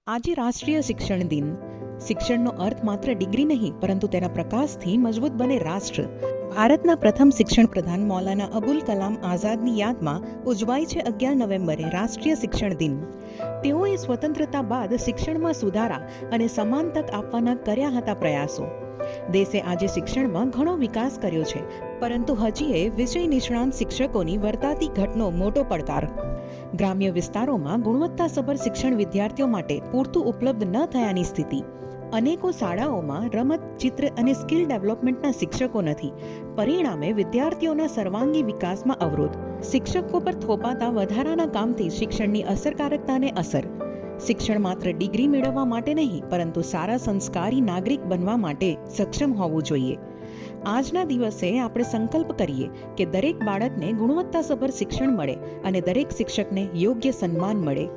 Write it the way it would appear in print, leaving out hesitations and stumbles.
આજે રાષ્ટ્રીય શિક્ષણ દિન. શિક્ષણનો અર્થ માત્ર ડિગ્રી નહીં, પરંતુ તેના પ્રકાશથી મજબૂત બને રાષ્ટ્ર. ભારતના પ્રથમ શિક્ષણ પ્રધાન મૌલાના અબુલ કલામ આઝાદની યાદમાં ઉજવાય છે 11 નવેમ્બરે રાષ્ટ્રીય શિક્ષણ દિન. તેઓએ સ્વતંત્રતા બાદ શિક્ષણમાં સુધારા અને સમાન તક આપવાના કર્યા હતા પ્રયાસો. દેશે આજે શિક્ષણમાં ઘણો વિકાસ કર્યો છે, પરંતુ હજીએ વિષય નિષ્ણાંત શિક્ષકોની વર્તાતી ઘટનો મોટો પડકાર. ગ્રામ્ય વિસ્તારોમાં ગુણવત્તાસભર શિક્ષણ વિદ્યાર્થીઓ માટે પૂરતું ઉપલબ્ધ ન થયાની સ્થિતિ. અનેકો શાળાઓમાં રમત, ચિત્ર અને સ્કિલ ડેવલપમેન્ટના શિક્ષકો નથી. પરિણામે વિદ્યાર્થીઓના સર્વાંગી વિકાસમાં અવરોધ. શિક્ષકો પર થોપાતા વધારાના કામથી શિક્ષણની અસરકારકતાને અસર. શિક્ષણ માત્ર ડિગ્રી મેળવવા માટે નહીં, પરંતુ સારા સંસ્કારી નાગરિક બનવા માટે સક્ષમ હોવું જોઈએ. આજના દિવસે આપણે સંકલ્પ કરીએ કે દરેક બાળકને ગુણવત્તાસભર શિક્ષણ મળે અને દરેક શિક્ષકને યોગ્ય સન્માન મળે.